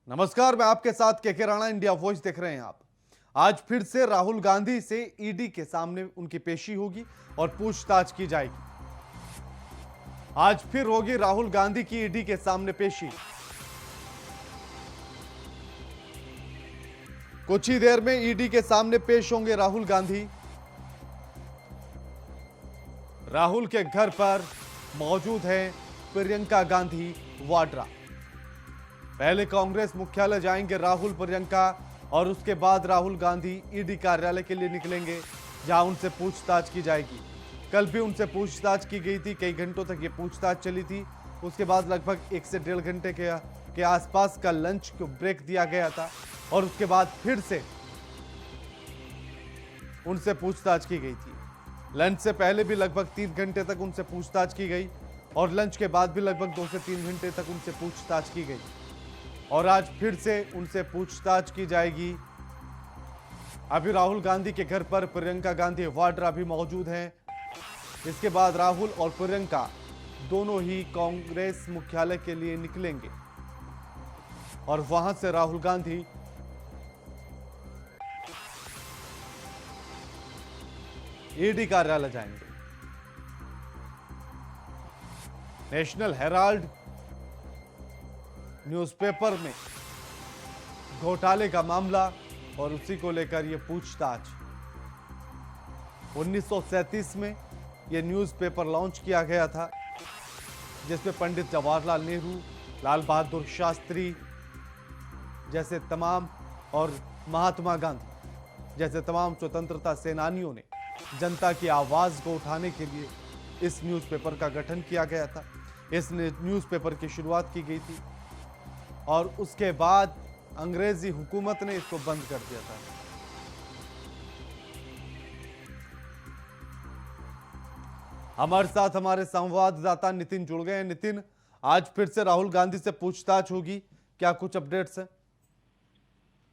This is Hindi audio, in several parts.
नमस्कार, मैं आपके साथ केके राणा, इंडिया वॉइस देख रहे हैं आप। आज फिर से राहुल गांधी से ईडी के सामने उनकी पेशी होगी और पूछताछ की जाएगी। आज फिर होगी राहुल गांधी की ईडी के सामने पेशी। कुछ ही देर में ईडी के सामने पेश होंगे राहुल गांधी। राहुल के घर पर मौजूद है प्रियंका गांधी वाड्रा। पहले कांग्रेस मुख्यालय जाएंगे राहुल प्रियंका और उसके बाद राहुल गांधी ईडी कार्यालय के लिए निकलेंगे, जहां उनसे पूछताछ की जाएगी। कल भी उनसे पूछताछ की गई थी, कई घंटों तक ये पूछताछ चली थी। उसके बाद लगभग 1 से 1.5 घंटे के आसपास का लंच को ब्रेक दिया गया था और उसके बाद फिर से उनसे पूछताछ की गई थी। लंच से पहले भी लगभग 3 घंटे तक उनसे पूछताछ की गई और लंच के बाद भी लगभग 2 से 3 घंटे तक उनसे पूछताछ की गई और आज फिर से उनसे पूछताछ की जाएगी। अभी राहुल गांधी के घर पर प्रियंका गांधी वाड्रा भी मौजूद हैं। इसके बाद राहुल और प्रियंका दोनों ही कांग्रेस मुख्यालय के लिए निकलेंगे और वहां से राहुल गांधी ईडी कार्यालय जाएंगे। नेशनल हेराल्ड न्यूज़पेपर में घोटाले का मामला और उसी को लेकर यह पूछताछ। 1937 में यह न्यूज़पेपर लॉन्च किया गया था, जिसमें पंडित जवाहरलाल नेहरू, लाल बहादुर शास्त्री जैसे तमाम और महात्मा गांधी जैसे तमाम स्वतंत्रता सेनानियों ने जनता की आवाज को उठाने के लिए इस न्यूज़पेपर का गठन किया गया था। इस न्यूज़पेपर की शुरुआत की गई थी और उसके बाद अंग्रेजी हुकूमत ने इसको बंद कर दिया था। हमारे साथ हमारे संवाददाता नितिन जुड़ गए हैं। नितिन, आज फिर से राहुल गांधी से पूछताछ होगी, क्या कुछ अपडेट्स हैं?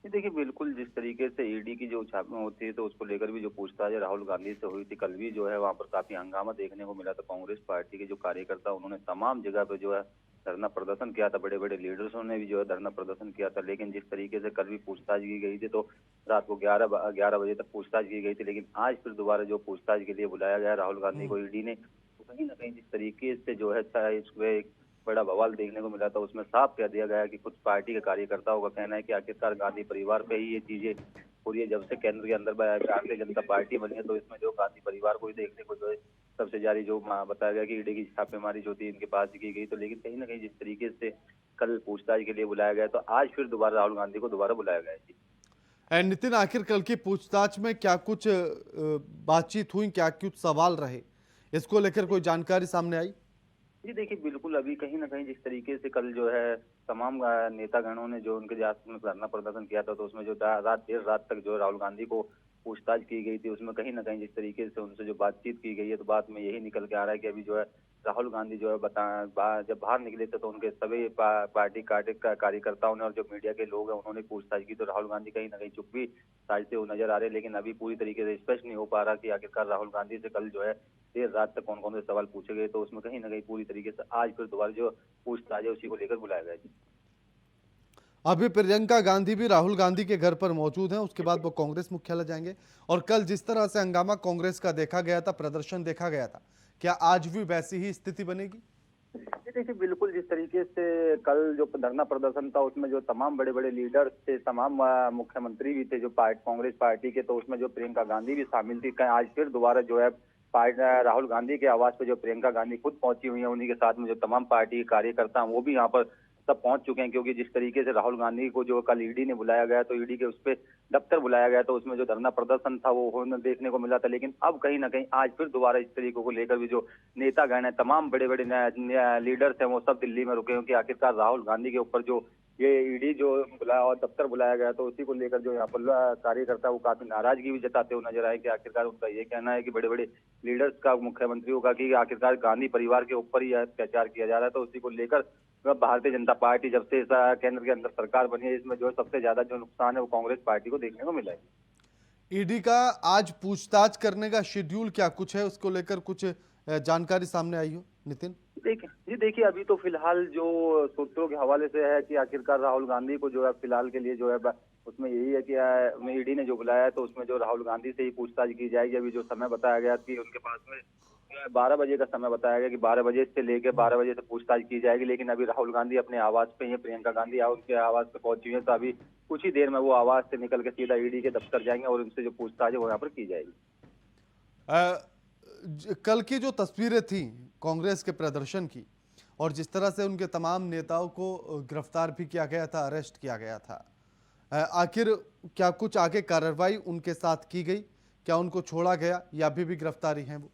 देखिए, बिल्कुल जिस तरीके से ईडी की जो छापे होती है तो उसको लेकर भी जो पूछताछ है राहुल गांधी से हुई थी। कल भी जो है वहां पर काफी हंगामा देखने को मिला था। कांग्रेस पार्टी के जो कार्यकर्ता उन्होंने तमाम जगह पे जो है धरना प्रदर्शन किया था। बड़े बड़े लीडर्सों ने भी जो है धरना प्रदर्शन किया था। लेकिन जिस तरीके से कल भी पूछताछ की गई थी तो रात को 11 बजे तक पूछताछ की गई थी। लेकिन आज फिर दोबारा जो पूछताछ के लिए बुलाया गया राहुल गांधी को ईडी ने, तो कहीं ना कहीं जिस तरीके से जो है इसमें एक बड़ा बवाल देखने को मिला था। उसमें साफ कह दिया गया कि कुछ पार्टी के कार्यकर्ताओं का कहना है कि आखिरकार गांधी परिवार पे ही ये चीजें हो रही है। जब से केंद्र के अंदर भारतीय जनता पार्टी बनी है तो इसमें जो गांधी परिवार को ही देखने को जो है सबसे जारी जो बताया गया कि ईडी की छापेमारी जो थी इनके पास की गई। तो लेकिन कहीं ना कहीं जिस तरीके से कल पूछताछ के लिए बुलाया गया तो आज फिर दोबारा राहुल गांधी को दोबारा बुलाया गया जी। नितिन, आखिर कल की पूछताछ में क्या कुछ बातचीत हुई, क्या कुछ सवाल रहे, इसको लेकर कोई जानकारी सामने आई? जी देखिए, बिल्कुल अभी कहीं ना कहीं जिस तरीके से कल जो है तमाम नेतागणों ने जो उनके आस में धरना प्रदर्शन किया था तो उसमें जो देर रात तक जो राहुल गांधी को पूछताछ की गई थी उसमें कहीं ना कहीं जिस तरीके से उनसे जो बातचीत की गई है तो बात में यही निकल के आ रहा है कि अभी जो है राहुल गांधी जो है जब बाहर निकले थे तो उनके सभी पार्टी कार्यकर्ताओं ने और जो मीडिया के लोग हैं उन्होंने पूछताछ की। तो राहुल गांधी कहीं ना कहीं चुप भी साझते हुए नजर आ रहे हैं। लेकिन अभी पूरी तरीके से स्पष्ट नहीं हो पा रहा कि आखिरकार राहुल गांधी से कल जो है देर रात तक कौन कौन से सवाल पूछे गए। तो उसमें कहीं ना कहीं पूरी तरीके से आज फिर दोबारा जो पूछताछ है उसी को लेकर बुलाया गया जी। अभी प्रियंका गांधी भी राहुल गांधी के घर पर मौजूद हैं, उसके बाद वो कांग्रेस मुख्यालय जाएंगे। और कल जिस तरह से हंगामा कांग्रेस का देखा गया था, प्रदर्शन देखा गया था, क्या आज भी वैसी ही स्थिति बनेगी? देखिए, बिल्कुल जिस तरीके से कल जो धरना प्रदर्शन था उसमें जो तमाम बड़े बड़े लीडर्स थे, तमाम मुख्यमंत्री भी थे जो कांग्रेस पार्टी के, तो उसमें जो प्रियंका गांधी भी शामिल थी। आज फिर दोबारा जो है राहुल गांधी के आवास पे जो प्रियंका गांधी खुद पहुंची हुई है, उन्हीं के साथ में जो तमाम पार्टी के कार्यकर्ता हैं वो भी यहाँ पर सब पहुंच चुके हैं। क्योंकि जिस तरीके से राहुल गांधी को जो कल ईडी ने बुलाया गया तो ईडी के उस पर दफ्तर बुलाया गया तो उसमें जो धरना प्रदर्शन था वो देखने को मिला था। लेकिन अब कहीं ना कहीं आज फिर दोबारा इस तरीके को लेकर भी जो नेतागण है, तमाम बड़े बड़े लीडर्स हैं वो सब दिल्ली में रुके हैं कि आखिरकार राहुल गांधी के ऊपर जो ये ईडी जो बुलाया और दफ्तर बुलाया गया तो उसी को लेकर जो यहाँ पर कार्यकर्ता वो काफी नाराजगी भी जताते हुए नजर आए कि आखिरकार उनका ये कहना है कि बड़े बड़े लीडर्स का, मुख्यमंत्रियों का, कि आखिरकार गांधी परिवार के ऊपर ही अत्याचार किया जा रहा है। तो उसी को लेकर भारतीय जनता पार्टी जब से केंद्र के अंदर सरकार बनी है इसमें जो सबसे ज्यादा जो नुकसान है वो कांग्रेस पार्टी को देखने को मिला है। ईडी का आज पूछताछ करने का शेड्यूल क्या कुछ है, उसको लेकर कुछ जानकारी सामने आई हो नितिन? देखिए अभी तो फिलहाल जो सूत्रों के हवाले से है कि आखिरकार राहुल गांधी को जो है फिलहाल के लिए जो है उसमें यही है कि ईडी ने जो बुलाया है तो उसमें जो राहुल गांधी से ही पूछताछ की जाएगी। अभी जो समय बताया गया कि उनके पास में 12 बजे का समय बताया गया कि 12 बजे से लेकर 12 बजे से पूछताछ की जाएगी। लेकिन अभी राहुल गांधी अपने आवास पे ही है, प्रियंका गांधी उनके आवास पे पहुंची है, तो अभी कुछ ही देर में वो आवास से निकल के सीधा ईडी के दफ्तर जाएंगे और उनसे जो पूछताछ है वो यहाँ पर की जाएगी। कल की जो तस्वीरें थी कांग्रेस के प्रदर्शन की और जिस तरह से उनके तमाम नेताओं को गिरफ्तार भी किया गया था, अरेस्ट किया गया था, आखिर क्या कुछ आगे कार्रवाई उनके साथ की गई? क्या उनको छोड़ा गया या अभी भी गिरफ्तारी है वो?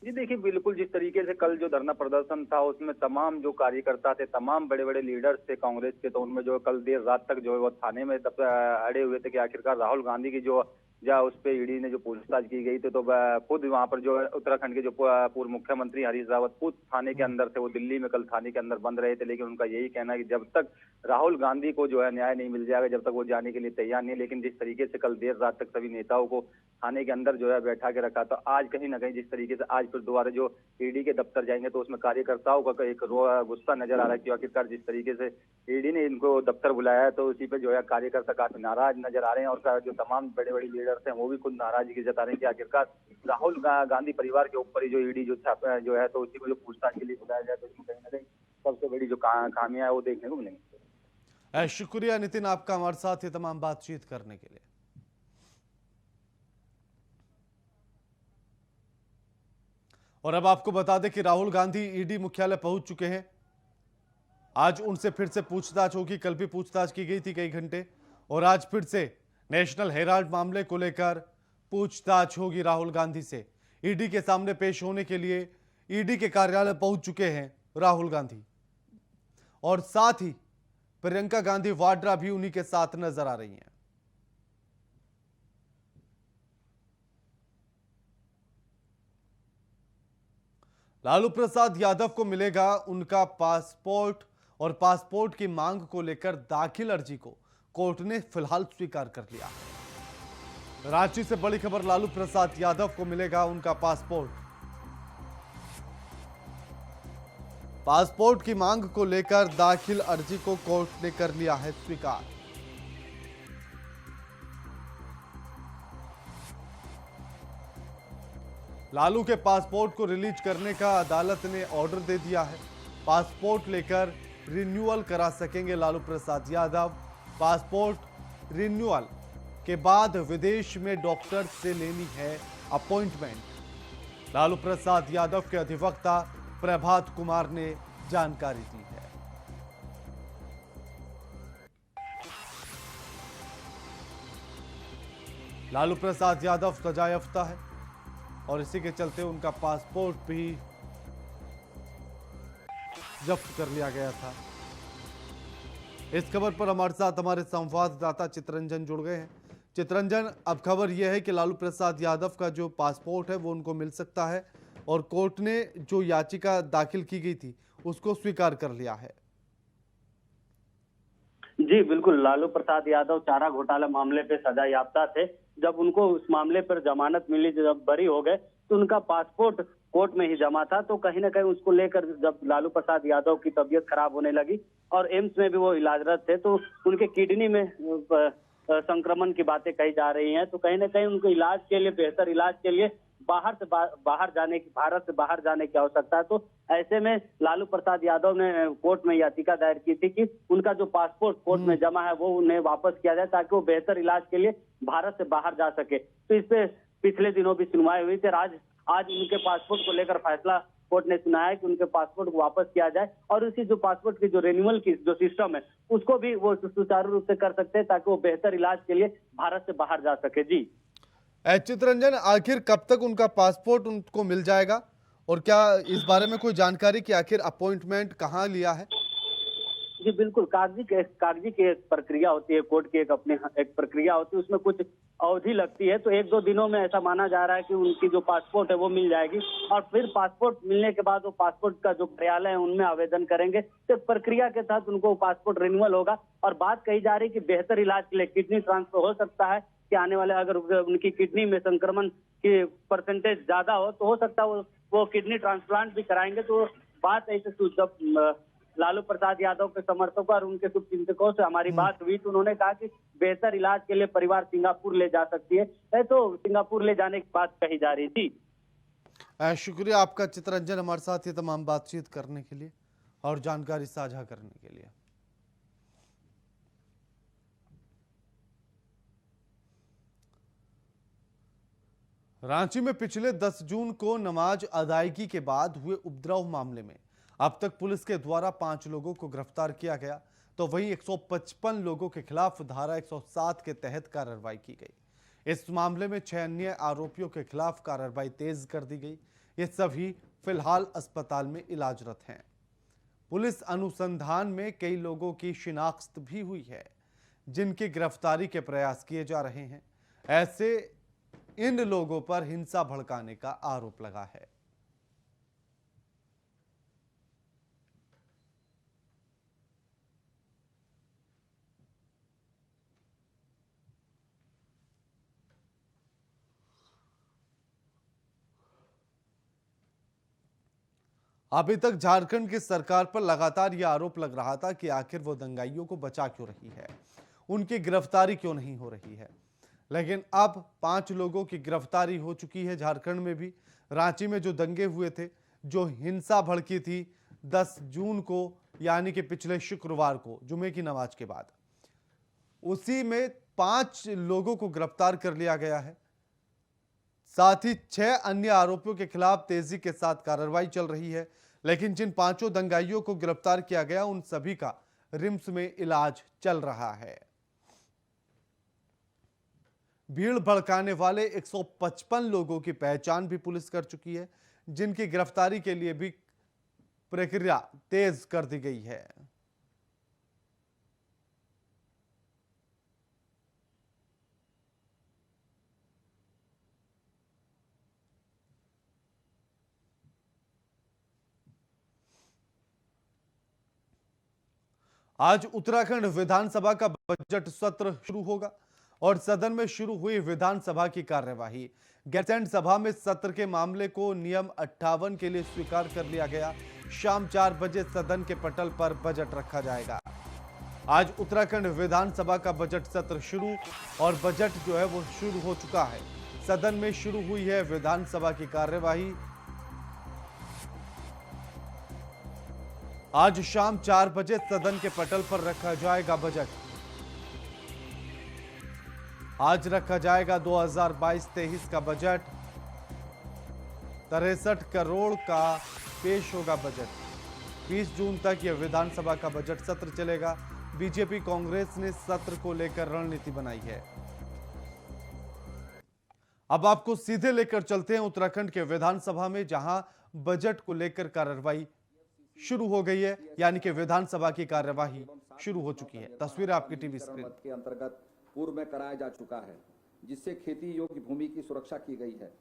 जी देखिए बिल्कुल जिस तरीके से कल जो धरना प्रदर्शन था उसमें तमाम जो कार्यकर्ता थे, तमाम बड़े बड़े लीडर्स थे कांग्रेस के, तो उनमें जो कल देर रात तक जो है वो थाने में अड़े हुए थे कि आखिरकार राहुल गांधी की जो उस पे ईडी ने जो पूछताछ की गई थी, तो खुद वहां पर जो है उत्तराखंड के जो पूर्व मुख्यमंत्री हरीश रावत खुद थाने के अंदर थे। वो दिल्ली में कल थाने के अंदर बंद रहे थे, लेकिन उनका यही कहना है कि जब तक राहुल गांधी को जो है न्याय नहीं मिल जाएगा जब तक वो जाने के लिए तैयार नहीं। लेकिन जिस तरीके से कल देर रात तक सभी नेताओं को थाने के अंदर जो है बैठा के रखा, तो आज कहीं ना कहीं जिस तरीके से आज फिर दोबारा जो ईडी के दफ्तर जाएंगे तो उसमें कार्यकर्ताओं का एक गुस्सा नजर आ रहा है कि आखिरकार जिस तरीके से ईडी ने इनको दफ्तर बुलाया है तो उसी पे जो है कार्यकर्ता काफी नाराज नजर आ रहे हैं। और जो तमाम बड़े बड़े लीडर्स हैं वो भी खुद नाराजगी जता रहे हैं कि आखिरकार राहुल गांधी परिवार के ऊपर ही जो ईडी जो है तो उसी को जो पूछताछ के लिए बुलाया जाए, तो इसमें कहीं ना कहीं सबसे बड़ी जो खामियां है वो देखने को मिलेंगी। शुक्रिया नितिन आपका हमारे साथ ये तमाम बातचीत करने के लिए। और अब आपको बता दें कि राहुल गांधी ईडी मुख्यालय पहुंच चुके हैं। आज उनसे फिर से पूछताछ होगी। कल भी पूछताछ की गई थी कई घंटे, और आज फिर से नेशनल हेराल्ड मामले को लेकर पूछताछ होगी राहुल गांधी से। ईडी के सामने पेश होने के लिए ईडी के कार्यालय पहुंच चुके हैं राहुल गांधी, और साथ ही प्रियंका गांधी वाड्रा भी उन्हीं के साथ नजर आ रही हैं। लालू प्रसाद यादव को मिलेगा उनका पासपोर्ट, और पासपोर्ट की मांग को लेकर दाखिल अर्जी को कोर्ट ने फिलहाल स्वीकार कर लिया। रांची से बड़ी खबर, लालू प्रसाद यादव को मिलेगा उनका पासपोर्ट। पासपोर्ट की मांग को लेकर दाखिल अर्जी को कोर्ट ने कर लिया है स्वीकार। लालू के पासपोर्ट को रिलीज करने का अदालत ने ऑर्डर दे दिया है। पासपोर्ट लेकर रिन्यूअल करा सकेंगे लालू प्रसाद यादव। पासपोर्ट रिन्यूअल के बाद विदेश में डॉक्टर से लेनी है अपॉइंटमेंट। लालू प्रसाद यादव के अधिवक्ता प्रभात कुमार ने जानकारी दी है। लालू प्रसाद यादव सजायाफ्ता है और इसी के चलते उनका पासपोर्ट भी जब्त कर लिया गया था। इस खबर पर हमारे साथ हमारे संवाददाता चित्ररंजन जुड़ गए हैं। चित्ररंजन, अब खबर यह है कि लालू प्रसाद यादव का जो पासपोर्ट है वो उनको मिल सकता है, और कोर्ट ने जो याचिका दाखिल की गई थी उसको स्वीकार कर लिया है। जी बिल्कुल, लालू प्रसाद यादव चारा घोटाला मामले पे सजायाफ्ता थे। जब उनको उस मामले पर जमानत मिली, जब बरी हो गए, तो उनका पासपोर्ट कोर्ट में ही जमा था। तो कहीं ना कहीं उसको लेकर जब लालू प्रसाद यादव की तबीयत खराब होने लगी और एम्स में भी वो इलाजरत थे, तो उनके किडनी में संक्रमण की बातें कही जा रही हैं। तो कहीं ना कहीं उनको इलाज के लिए, बेहतर इलाज के लिए भारत से बाहर जाने की आवश्यकता है। तो ऐसे में लालू प्रसाद यादव ने कोर्ट में याचिका दायर की थी कि उनका जो पासपोर्ट कोर्ट में जमा है वो उन्हें वापस किया जाए, ताकि वो बेहतर इलाज के लिए भारत से बाहर जा सके। तो इस पे पिछले दिनों भी सुनवाई हुई थी। आज उनके पासपोर्ट को लेकर फैसला कोर्ट ने सुनाया कि उनके पासपोर्ट को वापस किया जाए, और उसी जो पासपोर्ट की जो रिन्यूअल की जो सिस्टम है उसको भी वो सुचारू रूप से कर सकते हैं, ताकि वो बेहतर इलाज के लिए भारत से बाहर जा सके। जी चित्ररंजन, आखिर कब तक उनका पासपोर्ट उनको मिल जाएगा, और क्या इस बारे में कोई जानकारी कि आखिर अपॉइंटमेंट कहाँ लिया है? जी बिल्कुल, कागजी की एक प्रक्रिया होती है, कोर्ट की एक प्रक्रिया होती है, उसमें कुछ अवधि लगती है। तो 1-2 दिनों में ऐसा माना जा रहा है कि उनकी जो पासपोर्ट है वो मिल जाएगी, और फिर पासपोर्ट मिलने के बाद वो पासपोर्ट का जो कार्यालय है उनमें आवेदन करेंगे। तो प्रक्रिया के तहत उनको पासपोर्ट रिन्यूअल होगा। और बात कही जा रही है कि बेहतर इलाज के लिए किडनी ट्रांसफर हो सकता है कि आने वाले, अगर उनकी किडनी में संक्रमण की परसेंटेज ज्यादा हो तो हो सकता है वो किडनी ट्रांसप्लांट भी कराएंगे। तो बात ऐसे जब लालू प्रसाद यादव के समर्थकों और उनके शुभचिंतकों से हमारी बात हुई तो उन्होंने कहा कि बेहतर इलाज के लिए परिवार सिंगापुर ले जा सकती है तो सिंगापुर ले जाने की बात कही जा रही थी। शुक्रिया आपका चित्रंजन, हमारे साथ ये तमाम बातचीत करने के लिए और जानकारी साझा करने के लिए। रांची में पिछले 10 जून को नमाज अदायगी के बाद हुए उपद्रव मामले में अब तक पुलिस के द्वारा 5 लोगों को गिरफ्तार किया गया, तो वहीं 155 लोगों के खिलाफ धारा 107 के तहत कार्रवाई की गई। इस मामले में 6 अन्य आरोपियों के खिलाफ कार्रवाई तेज कर दी गई। ये सभी फिलहाल अस्पताल में इलाजरत हैं। पुलिस अनुसंधान में कई लोगों की शिनाख्त भी हुई है, जिनकी गिरफ्तारी के प्रयास किए जा रहे हैं। ऐसे इन लोगों पर हिंसा भड़काने का आरोप लगा है। अभी तक झारखंड की सरकार पर लगातार यह आरोप लग रहा था कि आखिर वो दंगाइयों को बचा क्यों रही है, उनकी गिरफ्तारी क्यों नहीं हो रही है। लेकिन अब 5 लोगों की गिरफ्तारी हो चुकी है। झारखंड में भी रांची में जो दंगे हुए थे, जो हिंसा भड़की थी 10 जून को, यानी कि पिछले शुक्रवार को जुमे की नमाज के बाद, उसी में 5 लोगों को गिरफ्तार कर लिया गया है। साथ ही 6 अन्य आरोपियों के खिलाफ तेजी के साथ कार्रवाई चल रही है। लेकिन जिन 5 दंगाइयों को गिरफ्तार किया गया, उन सभी का रिम्स में इलाज चल रहा है। भीड़ भड़काने वाले 155 लोगों की पहचान भी पुलिस कर चुकी है, जिनकी गिरफ्तारी के लिए भी प्रक्रिया तेज कर दी गई है। आज उत्तराखंड विधानसभा का बजट सत्र शुरू होगा और सदन में शुरू हुई विधानसभा की कार्यवाही। गैरसैंण सभा में सत्र के मामले को नियम 58 के लिए स्वीकार कर लिया गया। शाम 4 बजे सदन के पटल पर बजट रखा जाएगा। आज उत्तराखंड विधानसभा का बजट सत्र शुरू और बजट जो है वो शुरू हो चुका है। सदन में शुरू हुई है विधानसभा की कार्यवाही। आज शाम 4 बजे सदन के पटल पर रखा जाएगा बजट। आज रखा जाएगा 2022-23 का बजट। 63 करोड़ का पेश होगा बजट। 20 जून तक यह विधानसभा का बजट सत्र चलेगा। बीजेपी कांग्रेस ने सत्र को लेकर रणनीति बनाई है। अब आपको सीधे लेकर चलते हैं उत्तराखंड के विधानसभा में, जहां बजट को लेकर कार्रवाई शुरू हो गई है, यानी कि विधानसभा की कार्यवाही शुरू हो चुकी है। तस्वीर आपकी टीवी स्क्रीन के अंतर्गत पूर्व में कराया जा चुका है, जिससे खेती योग्य भूमि की सुरक्षा की गई है।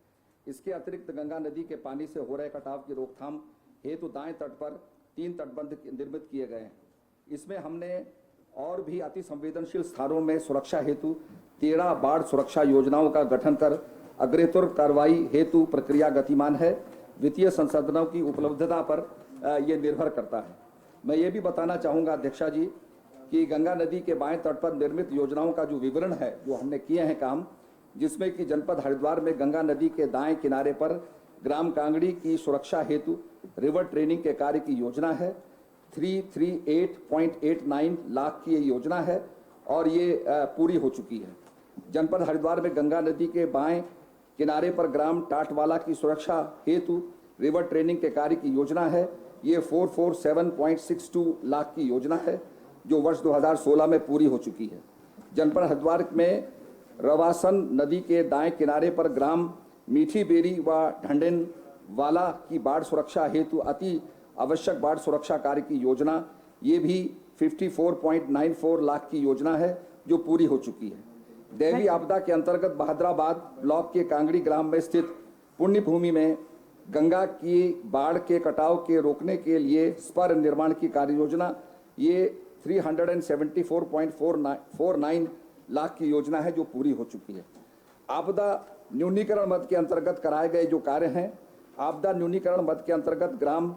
इसके अतिरिक्त गंगा नदी के पानी से हो रहे कटाव की रोकथाम हेतु दाएं तट पर 3 तटबंध निर्मित किए गए हैं। इसमें हमने और भी अति संवेदनशील स्थानों में सुरक्षा हेतु 13 बाढ़ सुरक्षा योजनाओं का गठन कर अग्रेतर कार्रवाई हेतु प्रक्रिया गतिमान है। वित्तीय संसाधनों की उपलब्धता पर ये निर्भर करता है। मैं ये भी बताना चाहूँगा अध्यक्षा जी कि गंगा नदी के बाएं तट पर निर्मित योजनाओं का जो विवरण है, जो हमने किए हैं काम, जिसमें कि जनपद हरिद्वार में गंगा नदी के दाएं किनारे पर ग्राम कांगड़ी की सुरक्षा हेतु रिवर ट्रेनिंग के कार्य की योजना है। 338.89 लाख की ये योजना है और ये पूरी हो चुकी है। जनपद हरिद्वार में गंगा नदी के बाएं किनारे पर ग्राम टाटवाला की सुरक्षा हेतु रिवर ट्रेनिंग के कार्य की योजना है। ये 447.62 लाख की योजना है, जो वर्ष 2016 में पूरी हो चुकी है। जनपद हरिद्वार में रवासन नदी के दाएं किनारे पर ग्राम मीठी बेरी व ढंडेन वाला की बाढ़ सुरक्षा हेतु अति आवश्यक बाढ़ सुरक्षा कार्य की योजना, ये भी 54.94 लाख की योजना है, जो पूरी हो चुकी है। दैवी आपदा के अंतर्गत बहादुराबाद ब्लॉक के कांगड़ी ग्राम में स्थित पुण्य भूमि में गंगा की बाढ़ के कटाव के रोकने के लिए स्पर निर्माण की कार्य योजना, ये 374.49 लाख की योजना है, जो पूरी हो चुकी है। आपदा न्यूनीकरण मद के अंतर्गत कराए गए जो कार्य हैं, आपदा न्यूनीकरण मद के अंतर्गत ग्राम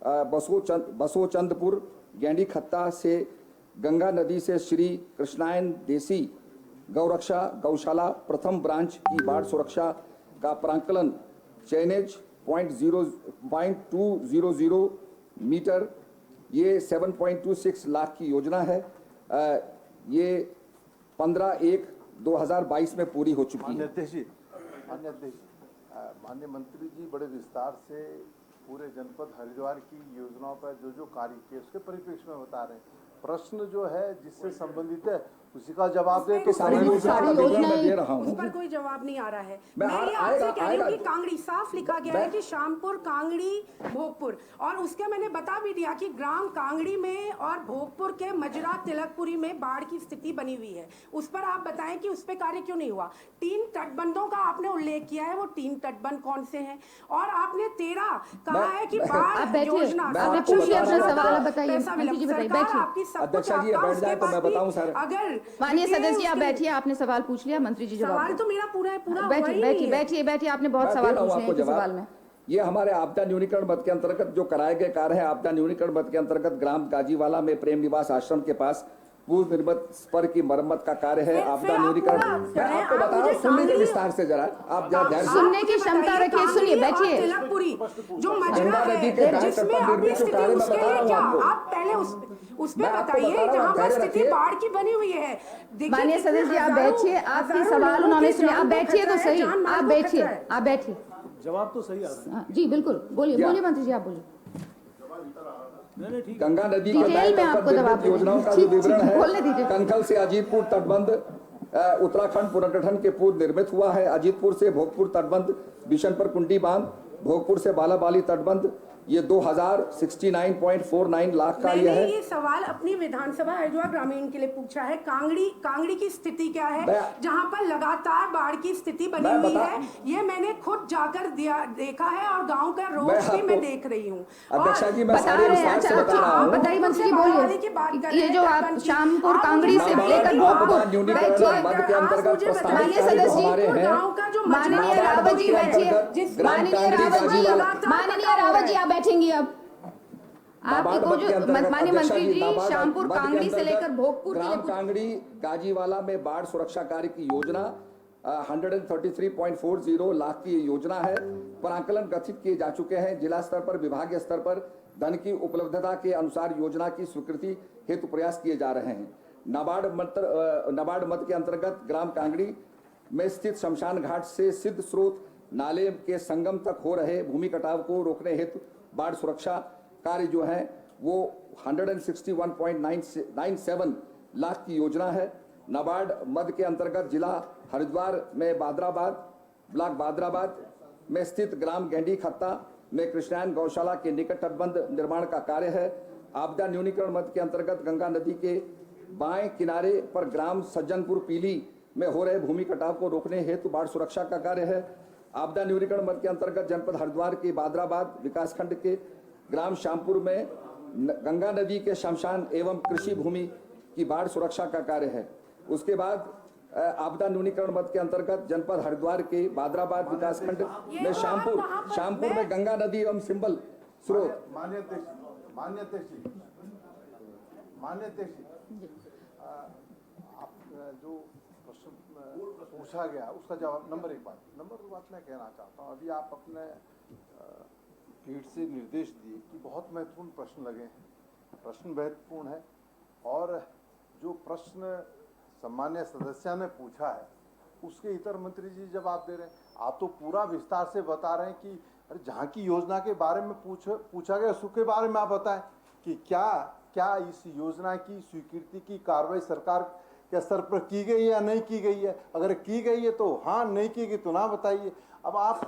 बसोचंदपुर गेंडी खत्ता से गंगा नदी से श्री कृष्णायन देसी गौरक्षा गौशाला प्रथम ब्रांच की बाढ़ सुरक्षा का प्रांकलन चैनेज 0.200 मीटर, ये 7.26 लाख की योजना है। ये 15/1/2022 में पूरी हो चुकी है। माननीय अध्यक्ष जी, माननीय मंत्री जी बड़े विस्तार से पूरे जनपद हरिद्वार की योजनाओं पर जो कार्य किए उसके परिप्रेक्ष्य में बता रहे हैं। प्रश्न जो है जिससे संबंधित है उसी का जवाब दे तो सारी योजनाएं दे रहा हूं। उस पर कोई जवाब नहीं आ रहा है। मैं ये आपसे कह रही हूँ कि कांगड़ी साफ लिखा गया है कि शामपुर, कांगड़ी, भोगपुर, और उसके मैंने बता भी दिया कि ग्राम कांगड़ी में और भोगपुर के मजरा तिलकपुरी में बाढ़ की स्थिति बनी हुई है। उस पर आप बताएं कि उस पर कार्य क्यों नहीं हुआ। 3 तटबंधों का आपने उल्लेख किया है, वो 3 तटबंध कौन से हैं? और आपने 13 कहा है कि बाढ़ योजना अध्यक्षा जी बैठ जाए तो मैं बताऊं सर। अगर माननीय सदस्य जी आप बैठिए, आपने सवाल पूछ लिया, मंत्री जी जवाब सवाल तो मेरा पूरा बैठिए, आपने बहुत सवाल पूछे हैं सवाल में। ये हमारे आपदा न्यूनीकरण मद के अंतर्गत जो कराए गए कार्य है, आपदा न्यूनीकरण मद के अंतर्गत ग्राम गाजीवाला में प्रेम निवास आश्रम के पास पूर्व निर्मित स्पर की मरम्मत का कार्य है। आपदा न्यूनीकरण मैं आपको बता रहा हूँ, सुनने के विस्तार से जरा आप जरा ध्यान सुनने की क्षमता रखिए, सुनिए, बैठिए। तिलकपुरी जो मजरा है जिसमें अभी स्थिति उसके लिए क्या आप पहले उस पे बताइए जहाँ पर स्थिति बाढ़ की बनी हुई है। माननीय सदस्य जी आप बैठिए, आपके सवाल उन्होंने सुने, आप बैठिए तो सही, आप बैठिए, जवाब तो सही आ रहा है। जी बिल्कुल, बोलिए मंत्री जी, आप बोलिए। गंगा नदी के डिटेल में आपको जवाब योजनाओं का जो विवरण बोलने दीजिए। है, कंखल से अजीतपुर तटबंध उत्तराखंड पुनर्गठन के पूर्व निर्मित हुआ है। अजीतपुर से भोगपुर तटबंध, बिशनपुर कुंडी बांध, भोगपुर से बालाबाली तटबंध, ये 2069.49 लाख का ये है। ये सवाल अपनी विधानसभा हरिद्वार ग्रामीण के लिए पूछा है। कांगड़ी की स्थिति क्या है जहां पर लगातार बाढ़ की स्थिति बनी हुई है? ये मैंने खुद जाकर देखा है और गांव का रोज भी मैं देख रही हूँ। अध्यक्षा जी मैं सारे विस्तार से बता रहा हूँ। बताइए मंत्री जी, बोलिए। ये जो आप शामपुर कांगड़ी से लेकर भोगपुर न्यूनीकरण मद के अंतर्गत प्रस्तावित कार्य हमारे हैं। माननीय रावत जी बैठिए, माननीय रावत जी आप बैठेंगी। अब आपको जो माननीय मंत्री जी शामपुर कांगड़ी से लेकर भोगपुर ग्राम कांगड़ी गाजीवाला में बाढ़ सुरक्षा कार्य की योजना 133.40 लाख की योजना है। प्रांकलन गठित किए जा चुके हैं। जिला स्तर पर, विभागीय स्तर पर धन की उपलब्धता के अनुसार योजना की स्वीकृति हेतु प्रयास किए जा रहे हैं। नाबार्ड मद के अंतर्गत ग्राम कांगड़ी में स्थित शमशान घाट से सिद्ध स्रोत नाले के संगम तक हो रहे भूमि कटाव को रोकने हेतु बाढ़ सुरक्षा कार्य जो है वो 161.97 लाख की योजना है। नाबार्ड मद के अंतर्गत जिला हरिद्वार में ब्लॉक बादराबाद में स्थित ग्राम गेंडी खत्ता में कृष्णायन गौशाला के निकट तटबंध निर्माण का कार्य है। आपदा न्यूनीकरण मद के अंतर्गत गंगा नदी के बाएं किनारे पर ग्राम सज्जनपुर पीली में हो रहे भूमि कटाव को रोकने हेतु बाढ़ सुरक्षा का कार्य है। आपदा न्यूनीकरण मद के अंतर्गत जनपद हरिद्वार के बादराबाद विकासखंड के ग्राम शामपुर में गंगा नदी के शमशान एवं कृषि भूमि की बाढ़ सुरक्षा का कार्य है। उसके बाद आपदा न्यूनीकरण मद के अंतर्गत जनपद हरिद्वार के बादराबाद विकासखंड में शामपुर में गंगा नदी एवं सिंबल स्रोत। माननीय अध्यक्ष आप जो प्रश्न पूछा गया उसका जवाब नंबर 1 बात मैं कहना चाहता हूँ। अभी आप अपने पीठ से निर्देश दिए कि बहुत महत्वपूर्ण प्रश्न लगे हैं। प्रश्न महत्वपूर्ण है और जो प्रश्न सम्मान्य सदस्य ने पूछा है उसके इतर मंत्री जी जवाब दे रहे हैं। आप तो पूरा विस्तार से बता रहे हैं कि अरे जहाँ की योजना के बारे में पूछा गया उसके बारे में आप बताएं कि क्या इस योजना की स्वीकृति की कार्रवाई सरकार के स्तर पर की गई है या नहीं की गई है। अगर की गई है तो हाँ, नहीं की गई तो ना बताइए। अब आप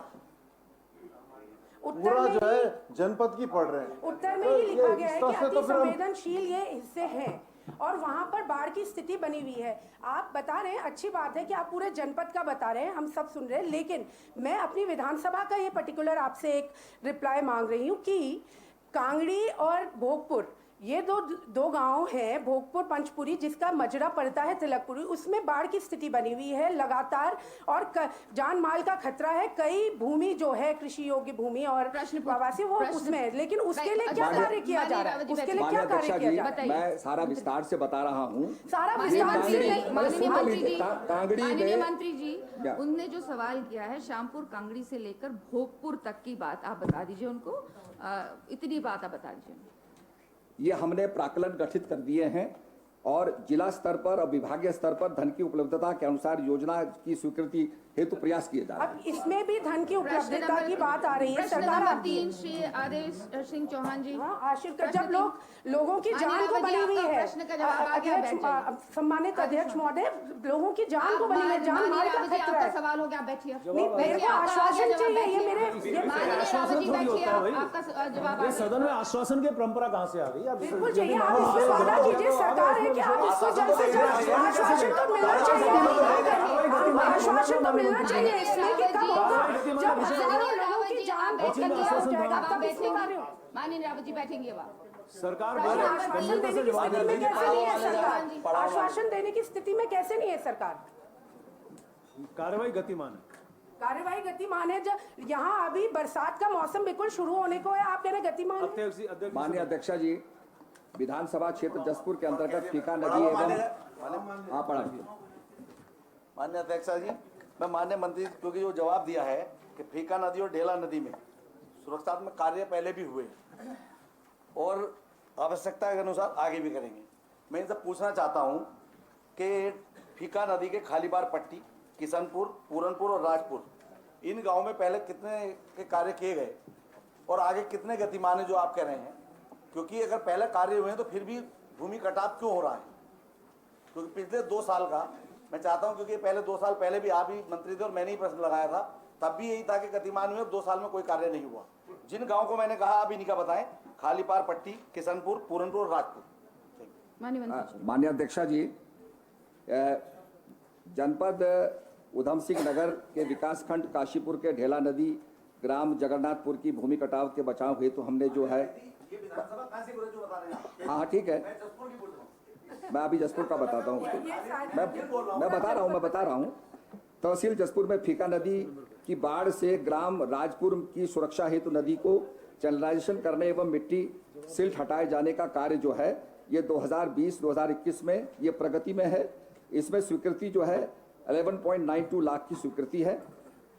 पूरा जो है जनपद की पढ़ रहे हैं। उत्तर में ही लिखा गया है कि अति संवेदनशील ये हिस्से हैं और वहां पर बाढ़ की स्थिति बनी हुई है। आप बता रहे हैं, अच्छी बात है कि आप पूरे जनपद का बता रहे हैं, हम सब सुन रहे हैं, लेकिन मैं अपनी विधानसभा का ये पर्टिकुलर आपसे एक रिप्लाई मांग रही हूँ कि कांगड़ी और भोगपुर ये दो गांव हैं, भोगपुर पंचपुरी, जिसका मजरा पड़ता है तिलकपुरी, उसमें बाढ़ की स्थिति बनी हुई है लगातार और जान माल का खतरा है। कई भूमि जो है कृषि योग्य भूमि और प्रवासी वो उसमें है, लेकिन उसके लिए क्या कार्य किया जा रहा है? उसके लिए क्या कार्य किया जा रहा है? मैं सारा विस्तार से बता रहा हूँ। सारा विस्तार से माननीय मंत्री जी, उनने जो सवाल किया है शामपुर कांगड़ी से लेकर भोगपुर तक की बात आप बता दीजिए उनको, इतनी बात आप बता दीजिए। ये हमने प्राक्कलन गठित कर दिए हैं और जिला स्तर पर और विभागीय स्तर पर धन की उपलब्धता के अनुसार योजना की स्वीकृति हेतु प्रयास किए जा रहे हैं। अब इसमें भी धन की उपलब्धता की बात आ रही है। सरकार 3 श्री आदेश सिंह चौहान जी। आशीर्वाद, जब लोगों की जान को बनी हुई है, सम्मानित अध्यक्ष महोदय, लोगों की जान को बनी हुई है, जान माल का खतरा है। सवाल हो गया, बैठिए। मेरे को आश्वासन चाहिए, ये मेरे आपका जवाब। सदन में आश्वासन की परंपरा कहाँ से आ गई? बिल्कुल चाहिए, आप इसमें वादा कीजिए, सरकार है कि आप इसको जल्द से जल्द आश्वासन तो मिलना चाहिए, आश्वासन तो मिलना चाहिए इसमें कि कब होगा जब हजारों लोगों की जान हो जाएगा, तब इसको आ रहे हो। माननीय रावत जी बैठेंगे अब। सरकार आश्वासन देने की स्थिति में कैसे नहीं है सरकार? आश्वासन देने की स्थिति में कैसे नहीं है सरकार? कार्रवाई गतिमान है। कार्यवाही गतिमान है। जब यहाँ अभी बरसात का मौसम बिल्कुल शुरू होने को है, आप कह रहे गतिमान है? माननीय अध्यक्षा जी, विधानसभा क्षेत्र जसपुर के अंतर्गत फीका नदी एवं माननीय अध्यक्षा जी, मैं माननीय मंत्री क्योंकि जो जवाब दिया है कि फीका नदी और ढेला नदी में सुरक्षात्मक कार्य पहले भी हुए और आवश्यकता के अनुसार आगे भी करेंगे। मैं इनसे पूछना चाहता हूं कि फीका नदी के खालीबार पट्टी, किशनपुर, पूरनपुर और राजपुर, इन गांवों में पहले कितने के कार्य किए गए और आगे कितने गतिमान है जो आप कह रहे हैं? क्योंकि अगर पहले कार्य हुए हैं तो फिर भी भूमि कटाव क्यों हो रहा है? क्योंकि पिछले 2 साल का मैं चाहता हूं, क्योंकि पहले 2 साल पहले भी आप ही मंत्री थे और मैंने ही प्रश्न लगाया था, तब भी यही था कि गतिमान हुए, 2 साल में कोई कार्य नहीं हुआ। जिन गाँव को मैंने कहा आप इन्हीं का बताएं, खालीपार पट्टी, किशनपुर, पूरनपुर, राजपुर। माननीय अध्यक्षा जी, जनपद उधम सिंह नगर के विकास खंड काशीपुर के ढेला नदी ग्राम जगन्नाथपुर की भूमि कटाव के बचाव हेतु हमने जो है, हाँ ठीक है, मैं अभी जसपुर का बताता हूँ, मैं बता रहा हूँ। तहसील जसपुर में फीका नदी की बाढ़ से ग्राम राजपुर की सुरक्षा हेतु नदी को चैनलाइजेशन करने एवं मिट्टी सिल्ट हटाए जाने का कार्य जो है ये 2020-2021 में ये प्रगति में है। इसमें स्वीकृति जो है 11.92 लाख की स्वीकृति है।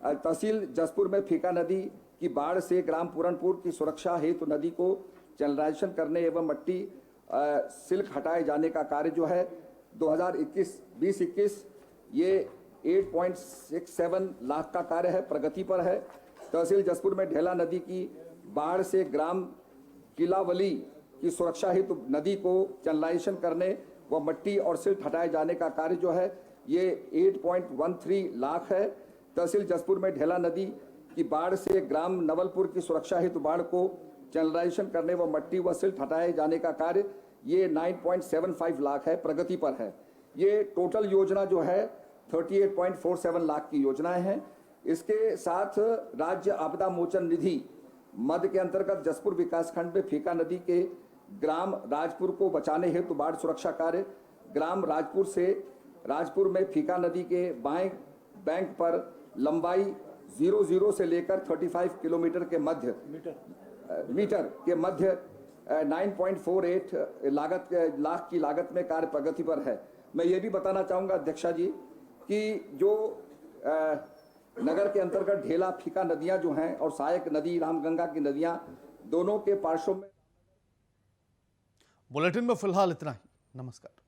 तहसील जसपुर में फीका नदी की बाढ़ से ग्राम पूरनपुर की सुरक्षा हेतु नदी को चैनलाइजेशन करने एवं मिट्टी सिल्क हटाए जाने का कार्य जो है 2021 ये 8.67 लाख का कार्य है, प्रगति पर है। तहसील जसपुर में ढेला नदी की बाढ़ से ग्राम किलावली की सुरक्षा हेतु नदी को चैनलाइजेशन करने व मिट्टी और सिल्ट हटाए जाने का कार्य जो है ये 8.13 लाख है। तहसील जसपुर में ढेला नदी की बाढ़ से ग्राम नवलपुर की सुरक्षा हेतु बाढ़ को चैनलाइजेशन करने व मिट्टी व सिल्ट हटाए जाने का कार्य ये 9.75 लाख है, प्रगति पर है। ये टोटल योजना जो है 38.47 लाख की योजनाएं हैं। इसके साथ राज्य आपदा मोचन निधि मद के अंतर्गत जसपुर विकासखंड में फीका नदी के ग्राम राजपुर को बचाने हेतु बाढ़ सुरक्षा कार्य ग्राम राजपुर में फीका नदी के बाएं बैंक पर लंबाई 00 से लेकर 35 किलोमीटर के मध्य मीटर के मध्य 9.48 लाख की लागत में कार्य प्रगति पर है। मैं ये भी बताना चाहूंगा अध्यक्षा जी कि जो नगर के अंतर्गत ढेला फीका नदियां जो हैं और सहायक नदी रामगंगा की नदियां दोनों के पार्श्व में। बुलेटिन में फिलहाल इतना ही। नमस्कार।